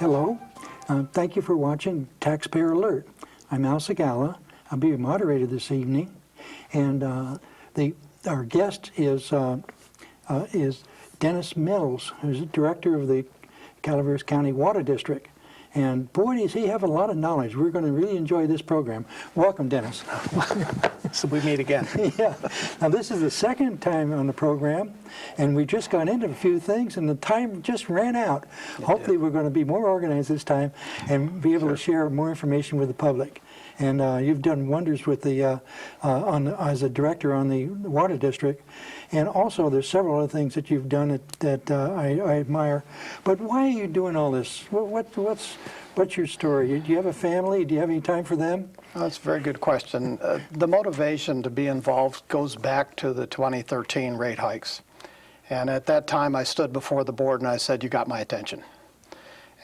Hello. Thank you for watching Taxpayer Alert. I'm Al Segalla. I'll be your moderator this evening. And our guest is Dennis Mills, who's the director of the Calaveras County Water District. And boy, does he have a lot of knowledge. We're going to really enjoy this program. Welcome, Dennis. So we meet again. Yeah. Now, this is the second time on the program, and we just got into a few things, and the time just ran out. Hopefully, we're going to be more organized this time and be able to share more information with the public. And you've done wonders with the as a director on the Water District. And also, there's several other things that you've done that I admire. But why are you doing all this? What's your story? Do you have a family? Do you have any time for them? That's a very good question. The motivation to be involved goes back to the 2013 rate hikes. And at that time, I stood before the board and I said, "You got my attention."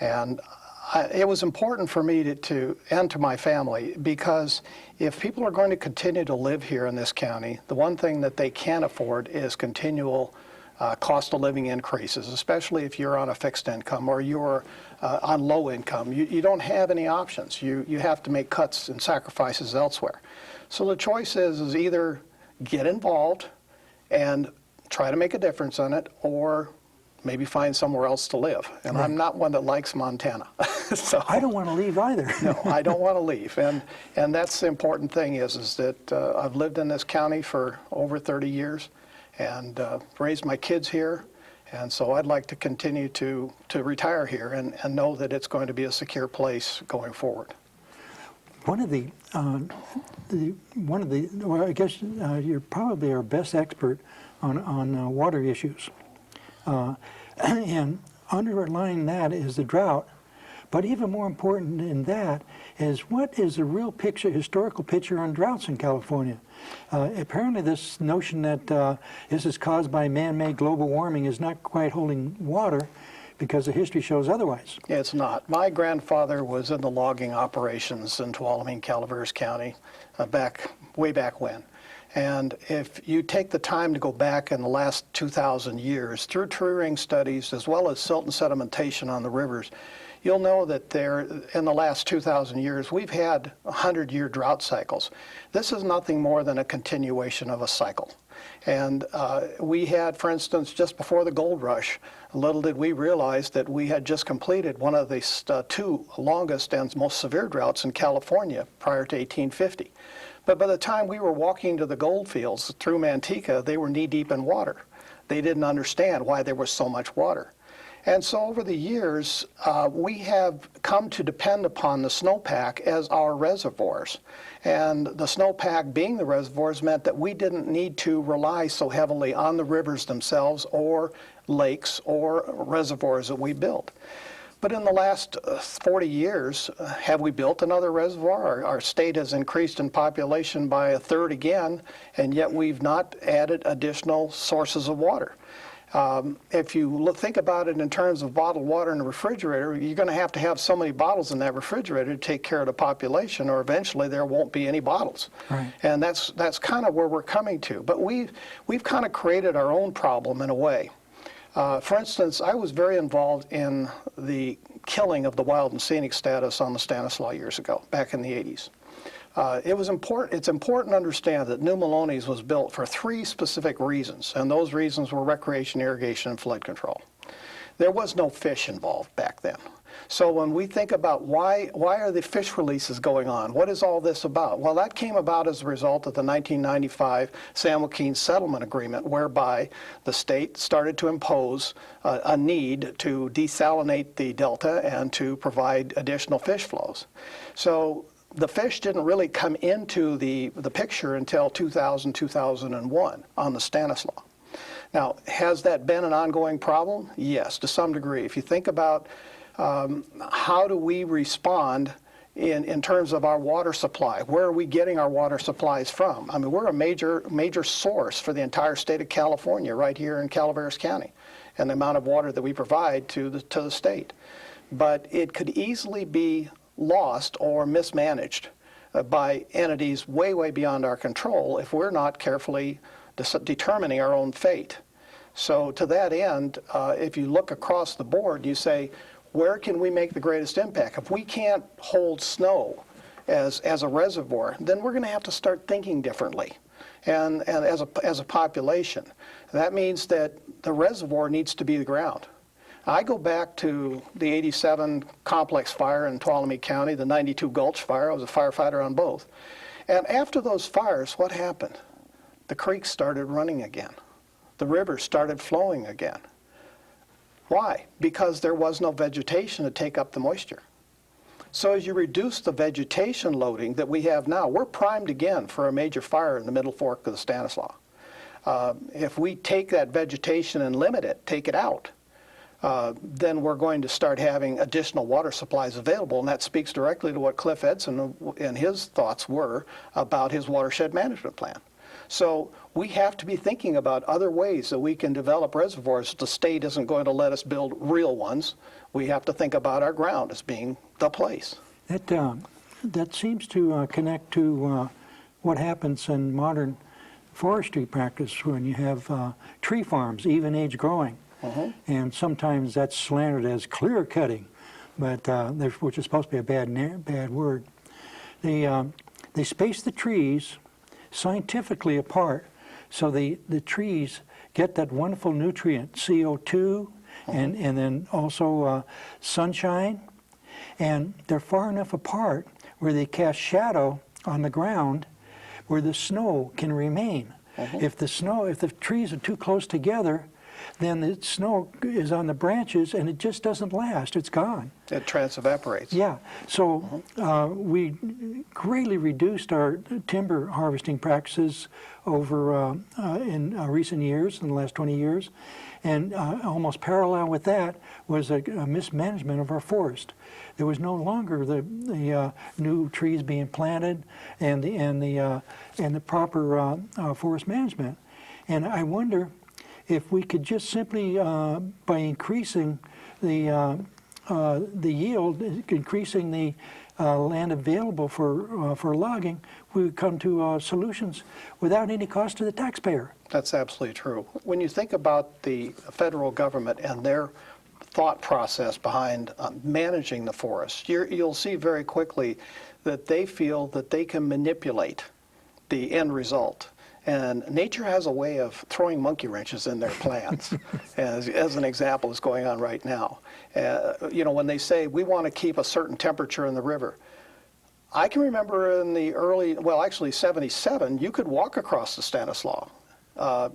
And it was important for me and to my family, because if people are going to continue to live here in this county, the one thing that they can't afford is continual cost of living increases, especially if you're on a fixed income or you're on low income. You don't have any options. You have to make cuts and sacrifices elsewhere. So the choice is either get involved and try to make a difference on it, or maybe find somewhere else to live. And right. I'm not one that likes Montana. So I don't want to leave either. No, I don't want to leave. And that's the important thing is that I've lived in this county for over 30 years and raised my kids here. And so I'd like to continue to retire here and know that it's going to be a secure place going forward. Well, I guess you're probably our best expert on water issues. And underlying that is the drought. But even more important than that is what is the real picture, historical picture on droughts in California. Apparently this notion that this is caused by man-made global warming is not quite holding water, because the history shows otherwise. It's not. My grandfather was in the logging operations in Tuolumne, Calaveras County, way back when. And if you take the time to go back in the last 2,000 years through tree ring studies as well as silt and sedimentation on the rivers, you'll know that in the last 2,000 years, we've had 100-year drought cycles. This is nothing more than a continuation of a cycle. And we had, for instance, just before the gold rush, little did we realize that we had just completed one of the two longest and most severe droughts in California prior to 1850. But by the time we were walking to the gold fields through Manteca, they were knee-deep in water. They didn't understand why there was so much water. And so over the years, we have come to depend upon the snowpack as our reservoirs. And the snowpack being the reservoirs meant that we didn't need to rely so heavily on the rivers themselves or lakes or reservoirs that we built. But in the last 40 years, have we built another reservoir? Our state has increased in population by a third again, and yet we've not added additional sources of water. If you think about it in terms of bottled water in a refrigerator, you're going to have so many bottles in that refrigerator to take care of the population, or eventually there won't be any bottles. Right. And that's kind of where we're coming to. But we've kind of created our own problem in a way. For instance, I was very involved in the killing of the wild and scenic status on the Stanislaus years ago, back in the 80s. It's important to understand that New Melones was built for 3 specific reasons, and those reasons were recreation, irrigation, and flood control. There was no fish involved back then. So when we think about why are the fish releases going on, what is all this about? Well, that came about as a result of the 1995 San Joaquin Settlement Agreement, whereby the state started to impose a need to desalinate the delta and to provide additional fish flows. So the fish didn't really come into the picture until 2000, 2001 on the Stanislaus. Now, has that been an ongoing problem? Yes, to some degree. If you think about how do we respond in terms of our water supply? Where are we getting our water supplies from? I mean, we're a major source for the entire state of California right here in Calaveras County, and the amount of water that we provide to the state. But it could easily be lost or mismanaged by entities way, way beyond our control if we're not carefully determining our own fate. So to that end, if you look across the board, you say, where can we make the greatest impact? If we can't hold snow as a reservoir, then we're going to have to start thinking differently. And as a population, that means that the reservoir needs to be the ground. I go back to the 87 complex fire in Tuolumne County, the 92 Gulch fire. I was a firefighter on both. And after those fires, what happened? The creeks started running again. The rivers started flowing again. Why? Because there was no vegetation to take up the moisture. So as you reduce the vegetation loading that we have now, we're primed again for a major fire in the Middle Fork of the Stanislaus. If we take that vegetation and limit it, take it out, then we're going to start having additional water supplies available, and that speaks directly to what Cliff Edson and his thoughts were about his watershed management plan. So we have to be thinking about other ways that we can develop reservoirs. The state isn't going to let us build real ones. We have to think about our ground as being the place. That seems to connect to what happens in modern forestry practice when you have tree farms, even age growing. And sometimes that's slandered as clear cutting, but which is supposed to be a bad word. They space the trees scientifically apart so the trees get that wonderful nutrient CO2 and then also sunshine, and they're far enough apart where they cast shadow on the ground where the snow can remain. If the trees are too close together, then the snow is on the branches and it just doesn't last. It's gone. It evaporates. Yeah. So we greatly reduced our timber harvesting practices over in recent years, in the last 20 years. And almost parallel with that was a mismanagement of our forest. There was no longer the new trees being planted and the proper forest management. And I wonder if we could just simply, by increasing the yield, increasing the land available for logging, we would come to solutions without any cost to the taxpayer. That's absolutely true. When you think about the federal government and their thought process behind managing the forest, you'll see very quickly that they feel that they can manipulate the end result. And nature has a way of throwing monkey wrenches in their plans, as an example is going on right now. You know, when they say, we want to keep a certain temperature in the river, I can remember in the early, well, actually 77, you could walk across the Stanislaus.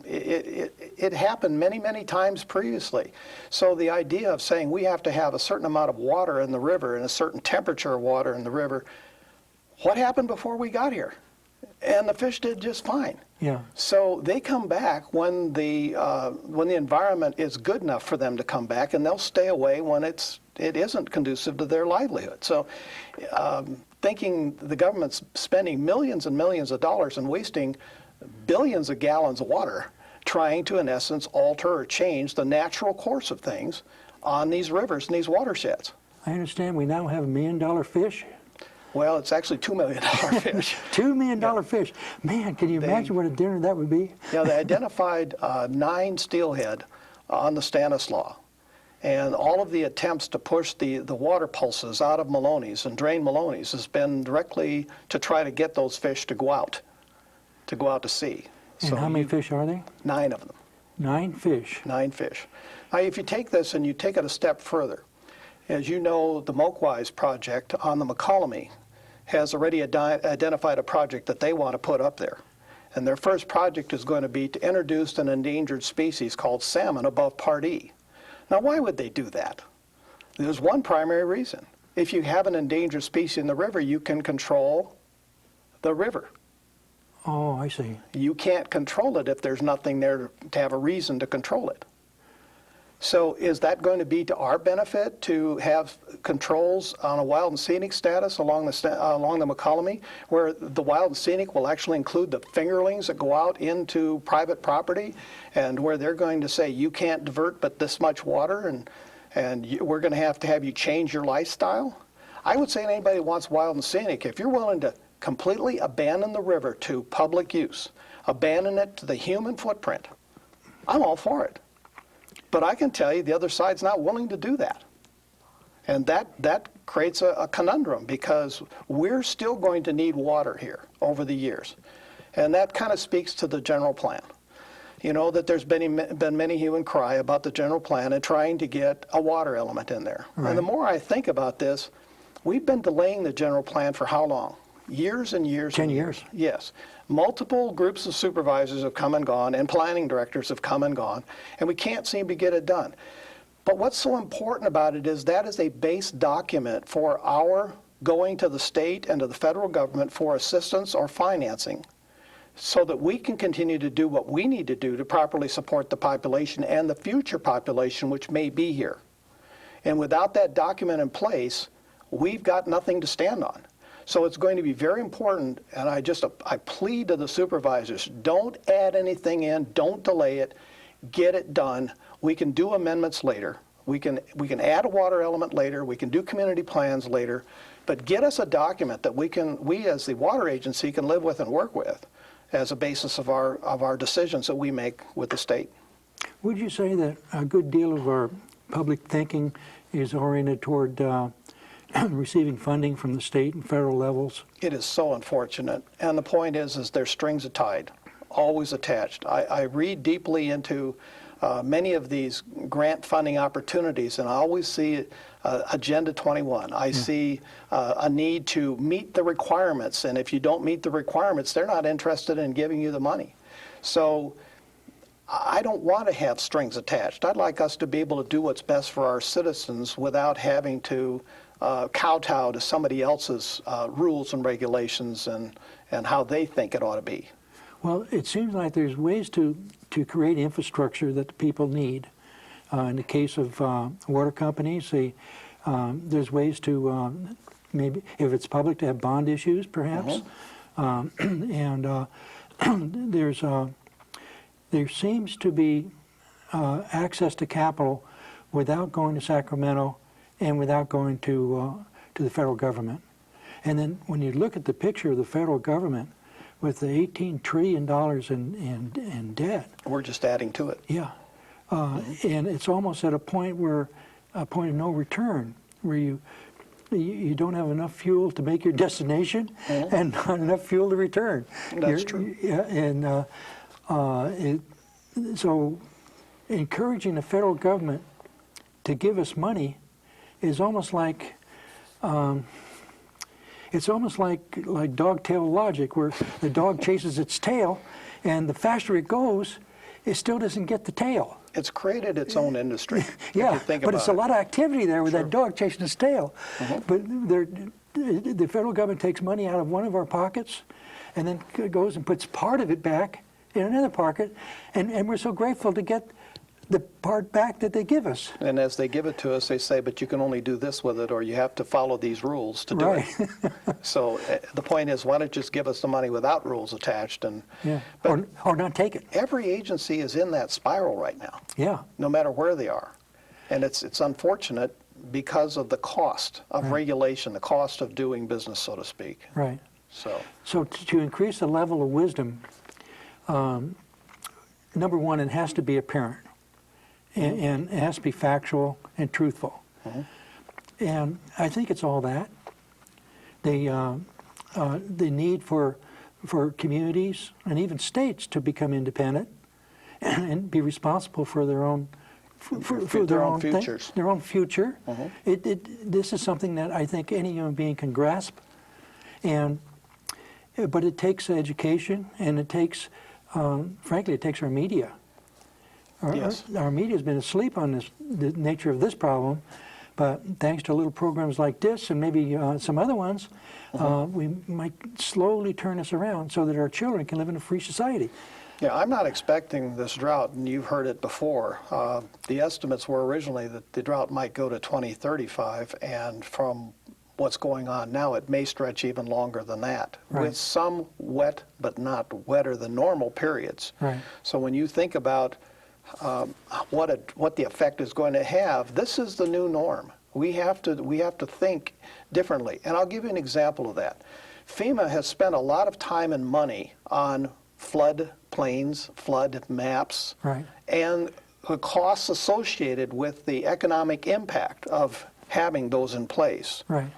It happened many, many times previously. So the idea of saying we have to have a certain amount of water in the river and a certain temperature of water in the river, what happened before we got here? And the fish did just fine. Yeah. So they come back when the environment is good enough for them to come back, and they'll stay away when it isn't conducive to their livelihood. So thinking the government's spending millions and millions of dollars and wasting billions of gallons of water trying to, in essence, alter or change the natural course of things on these rivers and these watersheds. I understand we now have $1 million fish. Well, it's actually $2 million fish. $2 million fish. Man, can you imagine what a dinner that would be? Yeah, they identified 9 steelhead on the Stanislaus. And all of the attempts to push the water pulses out of Maloney's and drain Maloney's has been directly to try to get those fish to go out to sea. And so how many fish are there? 9 of them. 9 fish. 9 fish. Now, if you take this and you take it a step further, as you know, the Mokwise project on the McCollum has already identified a project that they want to put up there. And their first project is going to be to introduce an endangered species called salmon above Part E. Now, why would they do that? There's one primary reason. If you have an endangered species in the river, you can control the river. Oh, I see. You can't control it if there's nothing there to have a reason to control it. So is that going to be to our benefit to have controls on a wild and scenic status along the McCollum, where the wild and scenic will actually include the fingerlings that go out into private property, and where they're going to say you can't divert but this much water, and we're going to have you change your lifestyle? I would say to anybody who wants wild and scenic, if you're willing to completely abandon the river to public use, abandon it to the human footprint, I'm all for it. But I can tell you the other side's not willing to do that. And that creates a conundrum, because we're still going to need water here over the years. And that kind of speaks to the general plan. You know, that there's been many hue and cry about the general plan and trying to get a water element in there. Right. And the more I think about this, we've been delaying the general plan for how long? Years and years. 10 years. Yes. Multiple groups of supervisors have come and gone, and planning directors have come and gone, and we can't seem to get it done. But what's so important about it is that is a base document for our going to the state and to the federal government for assistance or financing, so that we can continue to do what we need to do to properly support the population and the future population which may be here. And without that document in place, we've got nothing to stand on. So it's going to be very important, and I plead to the supervisors, don't add anything in, don't delay it, get it done. We can do amendments later. We can add a water element later. We can do community plans later. But get us a document that we as the water agency can live with and work with as a basis of our decisions that we make with the state. Would you say that a good deal of our public thinking is oriented toward receiving funding from the state and federal levels? It is so unfortunate. And the point is there's strings tied, always attached. I read deeply into many of these grant funding opportunities, and I always see Agenda 21. I see a need to meet the requirements, and if you don't meet the requirements, they're not interested in giving you the money. So I don't want to have strings attached. I'd like us to be able to do what's best for our citizens without having to kowtow to somebody else's rules and regulations and how they think it ought to be. Well, it seems like there's ways to create infrastructure that the people need. In the case of water companies, there's ways to maybe, if it's public, to have bond issues, perhaps. And there seems to be access to capital without going to Sacramento and without going to the federal government. And then when you look at the picture of the federal government with the $18 trillion in debt. We're just adding to it. Yeah. And it's almost at a point of no return, where you don't have enough fuel to make your destination and not enough fuel to return. That's true. Yeah, and so encouraging the federal government to give us money is almost like like dog-tail logic, where the dog chases its tail, and the faster it goes, it still doesn't get the tail. It's created its own industry. Yeah, but it's a lot of activity there with that dog chasing its tail. But the federal government takes money out of one of our pockets and then goes and puts part of it back in another pocket, and we're so grateful to get the part back that they give us. And as they give it to us, they say, but you can only do this with it, or you have to follow these rules to do it. So the point is, why don't you just give us the money without rules attached? And or not take it. Every agency is in that spiral right now. Yeah. No matter where they are. And it's unfortunate because of the cost of regulation, the cost of doing business, so to speak. Right. So to increase the level of wisdom, number one, it has to be apparent. And it has to be factual and truthful. And I think it's all that. The need for communities and even states to become independent and be responsible for their own for their own futures. Their own future. This is something that I think any human being can grasp. But it takes education, and it takes, frankly, it takes our media. Our media has been asleep on the nature of this problem, but thanks to little programs like this and maybe some other ones, we might slowly turn this around so that our children can live in a free society. Yeah, I'm not expecting this drought, and you've heard it before. The estimates were originally that the drought might go to 2035, and from what's going on now, it may stretch even longer than that, with some wet but not wetter than normal periods. So when you think about what the effect is going to have, this is the new norm. We have to think differently. And I'll give you an example of that. FEMA has spent a lot of time and money on flood plains, flood maps, and the costs associated with the economic impact of having those in place. Right.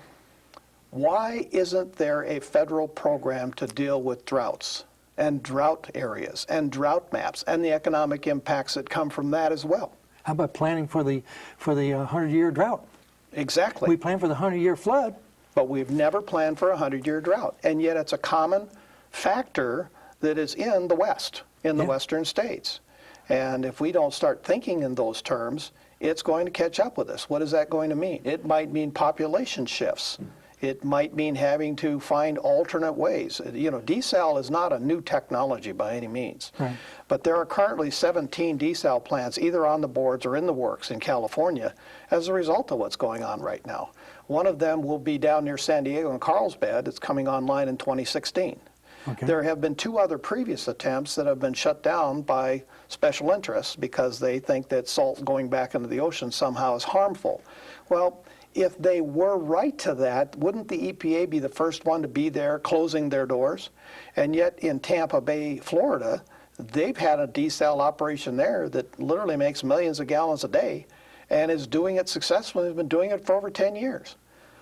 Why isn't there a federal program to deal with droughts and drought areas and drought maps and the economic impacts that come from that as well? How about planning for the 100-year drought? Exactly. We plan for the 100-year flood. But we've never planned for a 100-year drought. And yet it's a common factor that is in the West, in the western states. And if we don't start thinking in those terms, it's going to catch up with us. What is that going to mean? It might mean population shifts. It might mean having to find alternate ways. You know, desal is not a new technology by any means. Right. But there are currently 17 desal plants either on the boards or in the works in California as a result of what's going on right now. One of them will be down near San Diego in Carlsbad. It's coming online in 2016. Okay. There have been 2 other previous attempts that have been shut down by special interests because they think that salt going back into the ocean somehow is harmful. Well, if they were right to that, wouldn't the EPA be the first one to be there closing their doors? And yet in Tampa Bay, Florida, they've had a desal operation there that literally makes millions of gallons a day and is doing it successfully, has been doing it for over 10 years.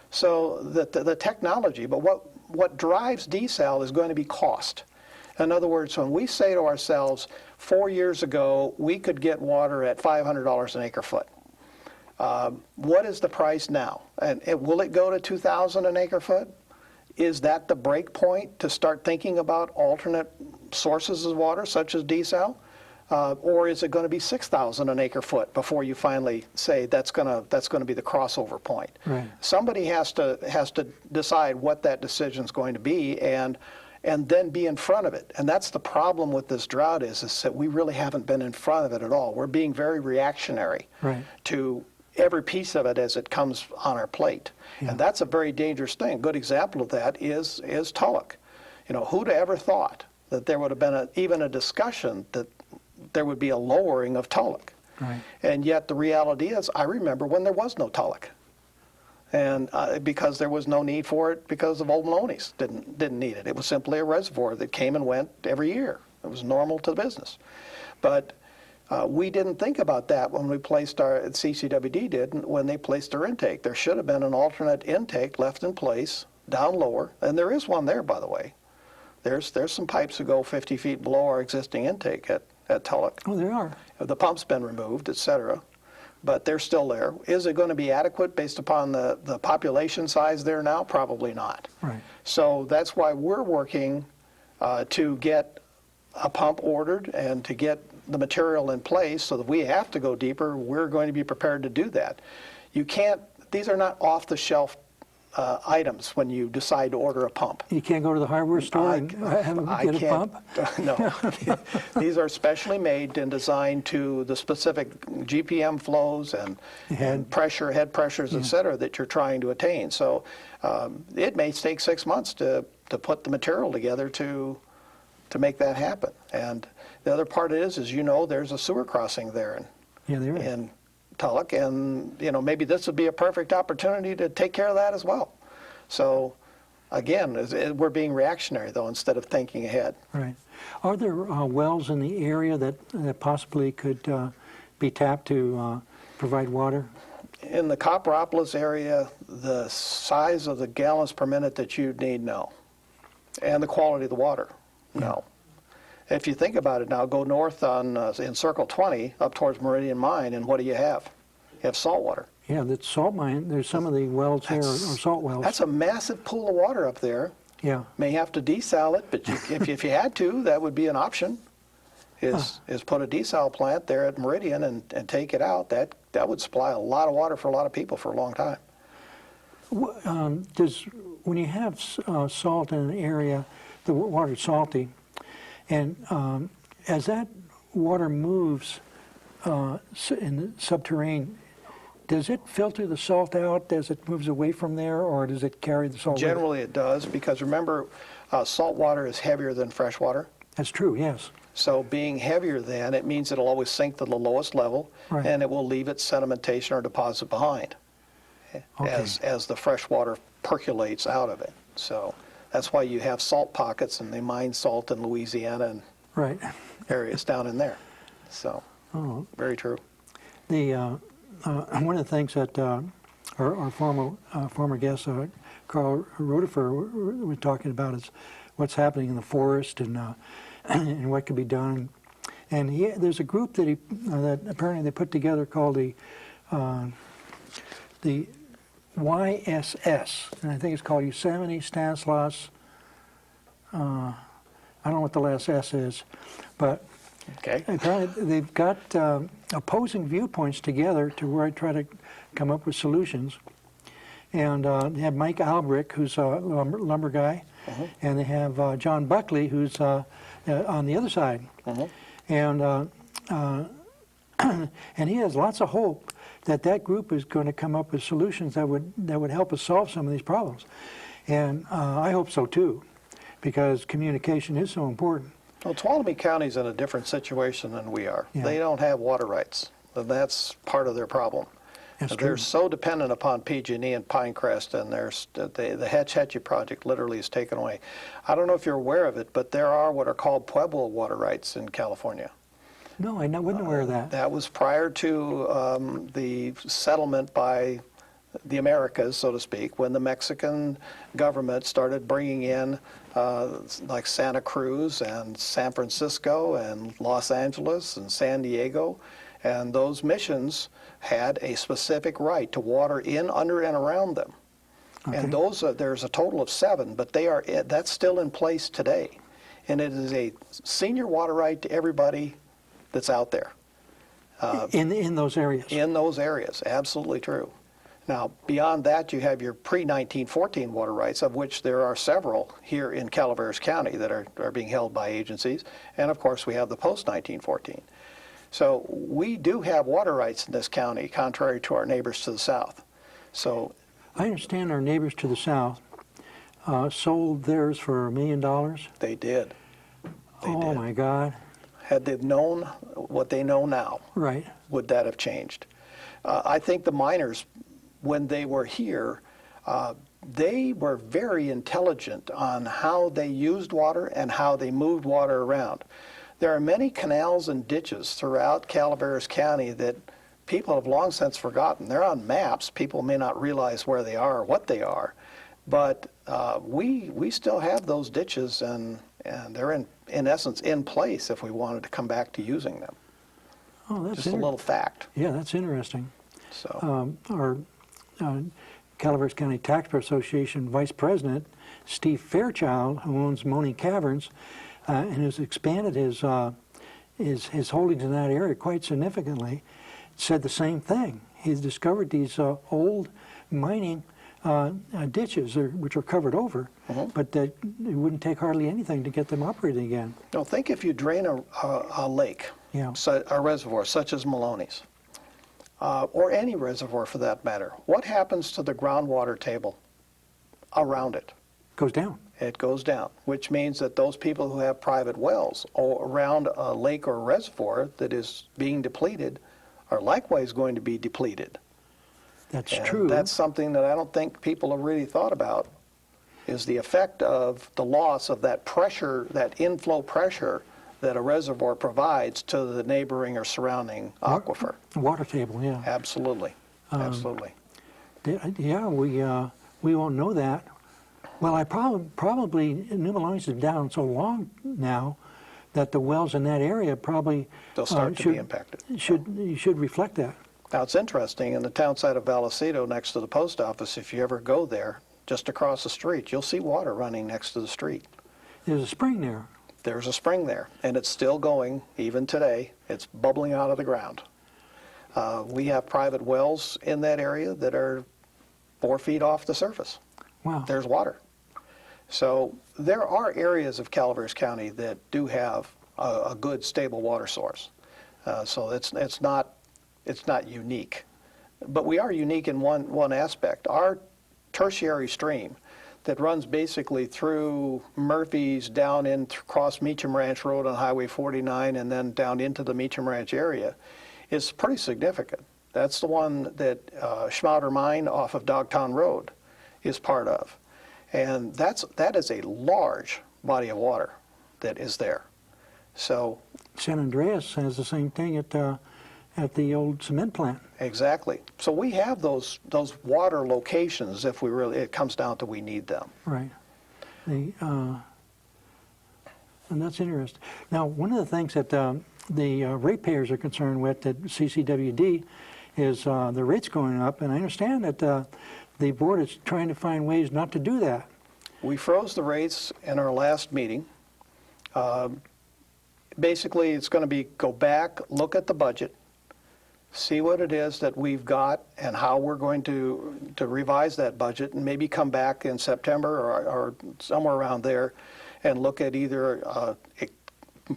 So the technology, but what drives desal is going to be cost. In other words, when we say to ourselves, 4 years ago, we could get water at $500 an acre foot. What is the price now? And will it go to $2,000 an acre foot? Is that the break point to start thinking about alternate sources of water, such as desal? Or is it going to be $6,000 an acre foot before you finally say that's going to be the crossover point? Right. Somebody has to decide what that decision is going to be, and then be in front of it. And that's the problem with this drought is that we really haven't been in front of it at all. We're being very reactionary to every piece of it as it comes on our plate. Yeah. And that's a very dangerous thing. A good example of that is Tulloch. You know, who'd ever thought that there would have been even a discussion that there would be a lowering of Tulloch? Right. And yet the reality is, I remember when there was no Tulloch. And because there was no need for it because of Old Maloney's didn't need it. It was simply a reservoir that came and went every year. It was normal to the business. But we didn't think about that when we placed CCWD did when they placed their intake. There should have been an alternate intake left in place down lower, and there is one there, by the way. There's some pipes that go 50 feet below our existing intake at Tulloch. Oh, there are. The pump's been removed, et cetera, but they're still there. Is it going to be adequate based upon the population size there now? Probably not. Right. So that's why we're working to get a pump ordered and to get the material in place so that we have to go deeper. We're going to be prepared to do that. You can't, these are not off-the-shelf items when you decide to order a pump. You can't go to the hardware store and have them get a pump? No. These are specially made and designed to the specific GPM flows and pressure, head pressures, et cetera, that you're trying to attain. So it may take 6 months to put the material together to make that happen. And the other part is you know, there's a sewer crossing there in Tulloch, and you know, maybe this would be a perfect opportunity to take care of that as well. So again, we're being reactionary though instead of thinking ahead. Right. Are there wells in the area that possibly could be tapped to provide water? In the Copperopolis area, the size of the gallons per minute that you'd need, no. And the quality of the water, no. If you think about it now, go north in Circle 20 up towards Meridian Mine, and what do you have? You have salt water. Yeah, that's salt mine. There's some of the wells there are salt wells. That's a massive pool of water up there. Yeah. May have to desal it, but if you had to, that would be an option. Is put a desal plant there at Meridian and take it out. That would supply a lot of water for a lot of people for a long time. When you have salt in an area, the water's salty, and as that water moves in the subterranean, does it filter the salt out as it moves away from there, or does it carry the salt? Generally it does, because remember, salt water is heavier than fresh water. That's true, yes. So being heavier than, it means it'll always sink to the lowest level, right, and it will leave its sedimentation or deposit behind as the fresh water percolates out of it. So that's why you have salt pockets, and they mine salt in Louisiana and right areas down in there. So very true. One of the things that our former guest, Carl Rodefer, was talking about is what's happening in the forest and and what could be done. And there's a group that that apparently they put together called the YSS, and I think it's called Yosemite Stanislaus. I don't know what the last S is, but Okay. apparently they've got opposing viewpoints together to where I try to come up with solutions. And they have Mike Albrick, who's a lumber guy, and they have John Buckley, who's on the other side. And and he has lots of hope that that group is going to come up with solutions that would help us solve some of these problems. And I hope so too, because communication is so important. Well, Tuolumne County's in a different situation than we are. Yeah. They don't have water rights, and that's part of their problem. That's They're true. so dependent upon PG&E and Pinecrest, and the Hetch Hetchy project literally is taken away. I don't know if you're aware of it, but there are what are called Pueblo water rights in California. No, I wasn't aware of that. That was prior to the settlement by the Americas, so to speak, when the Mexican government started bringing in like Santa Cruz and San Francisco and Los Angeles and San Diego, and those missions had a specific right to water in, under, and around them. Okay. And those there's a total of 7, but that's still in place today, and it is a senior water right to everybody that's out there. In those areas. In those areas, absolutely true. Now, beyond that, you have your pre-1914 water rights, of which there are several here in Calaveras County that are being held by agencies, and of course we have the post-1914. So we do have water rights in this county, contrary to our neighbors to the south. So I understand our neighbors to the south sold theirs for $1 million. they did. Oh did. my God. Had they known what they know now, Right. would that have changed? I think the miners, when they were here, they were very intelligent on how they used water and how they moved water around. There are many canals and ditches throughout Calaveras County that people have long since forgotten. They're on maps. People may not realize where they are or what they are, but we still have those ditches, and they're in essence in place if we wanted to come back to using them. Oh, that's Just a little fact. Yeah, that's interesting. So Our Calaveras County Taxpayer Association Vice President, Steve Fairchild, who owns Money Caverns, and has expanded his holdings in that area quite significantly, said the same thing. He's discovered these old mining ditches, which are covered over, but that it wouldn't take hardly anything to get them operating again. now think if you drain a lake, Yeah. a reservoir such as Maloney's, or any reservoir for that matter, what happens to the groundwater table around it? Goes down. It goes down, which means that those people who have private wells around a lake or a reservoir that is being depleted are likewise going to be depleted. That's And true. that's something that I don't think people have really thought about, is the effect of the loss of that pressure, that inflow pressure that a reservoir provides to the neighboring or surrounding aquifer. Water table, yeah. Absolutely, absolutely. Yeah, we won't know that. Well, I probably New Maloney's is down so long now that the wells in that area probably They'll start to be impacted. should reflect that. Now, it's interesting, in the town site of Vallecito, next to the post office, if you ever go there, just across the street, you'll see water running next to the street. There's a spring there. There's a spring there, and it's still going, even today. It's bubbling out of the ground. We have private wells in that area that are 4 feet off the surface. Wow. There's water. So there are areas of Calaveras County that do have a good, stable water source. So it's not unique. But we are unique in one aspect. Our tertiary stream that runs basically through Murphy's down in across Meacham Ranch Road on Highway 49 and then down into the Meacham Ranch area is pretty significant. That's the one that Schmauder Mine off of Dogtown Road is part of. And that is a large body of water that is there. So San Andreas has the same thing at at the old cement plant. Exactly. So we have those water locations if we really, it comes down to we need them. Right. And that's interesting. Now, one of the things that the ratepayers are concerned with at CCWD is the rates going up, and I understand that the board is trying to find ways not to do that. We froze the rates in our last meeting. Basically, it's going to be go back, look at the budget, see what it is that we've got and how we're going to revise that budget, and maybe come back in September or somewhere around there and look at either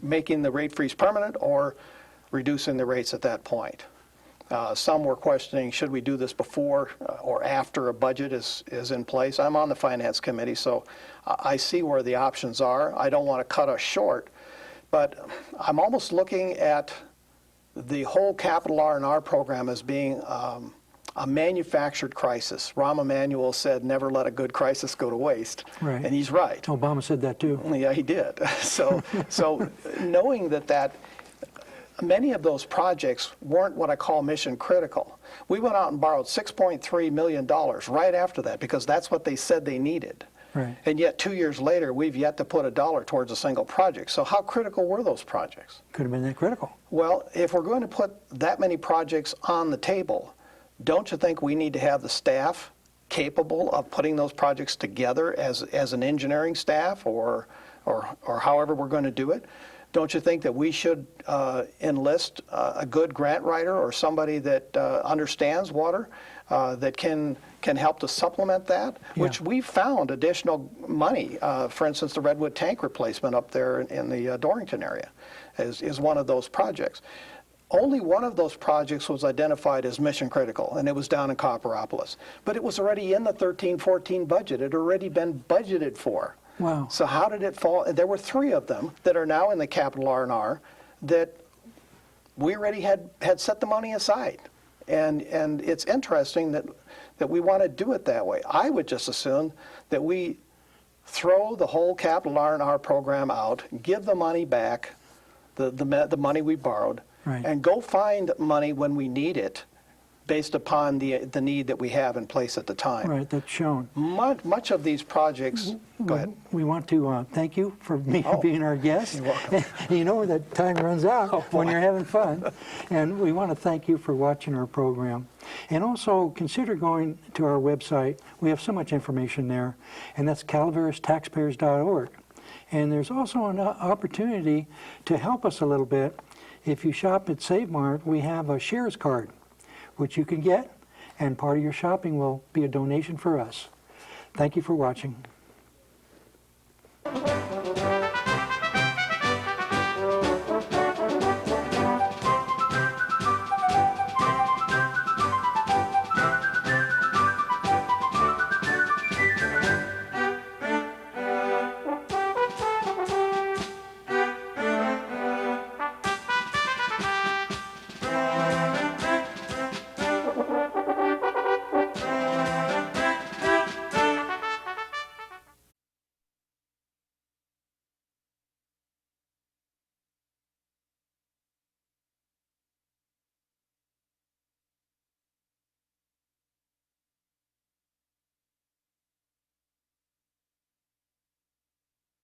making the rate freeze permanent or reducing the rates at that point. Some were questioning, should we do this before or after a budget is in place? I'm on the Finance Committee, so I see where the options are. I don't want to cut us short, but I'm almost looking at the whole capital R&R program as being a manufactured crisis. Rahm Emanuel said, never let a good crisis go to waste. Right. And he's right. Obama said that too. Yeah, he did. So knowing that many of those projects weren't what I call mission critical. We went out and borrowed $6.3 million right after that because that's what they said they needed. Right. And yet 2 years later, we've yet to put a dollar towards a single project. So how critical were those projects? Could have been that critical. Well, if we're going to put that many projects on the table, don't you think we need to have the staff capable of putting those projects together as an engineering staff or however we're going to do it? Don't you think that we should enlist a good grant writer or somebody that understands water that can help to supplement that? Yeah. Which we found additional money. For instance, the Redwood tank replacement up there in the Dorrington area is one of those projects. Only one of those projects was identified as mission critical, and it was down in Copperopolis. But it was already in the 13-14 budget. It had already been budgeted for. Wow. So how did it fall? There were 3 of them that are now in the capital R&R that we already had set the money aside. And it's interesting that we want to do it that way. I would just assume that we throw the whole capital R&R program out, give the money back, the money we borrowed, right, and go find money when we need it based upon the need that we have in place at the time. Right, that's shown. Much of these projects, go ahead. We want to thank you for being our guest. You're welcome. You know that time runs out when you're having fun. And we want to thank you for watching our program. And also consider going to our website. We have so much information there, and that's calaveраstaxpayers.org. And there's also an opportunity to help us a little bit. If you shop at Save Mart, we have a shares card, which you can get, and part of your shopping will be a donation for us. Thank you for watching.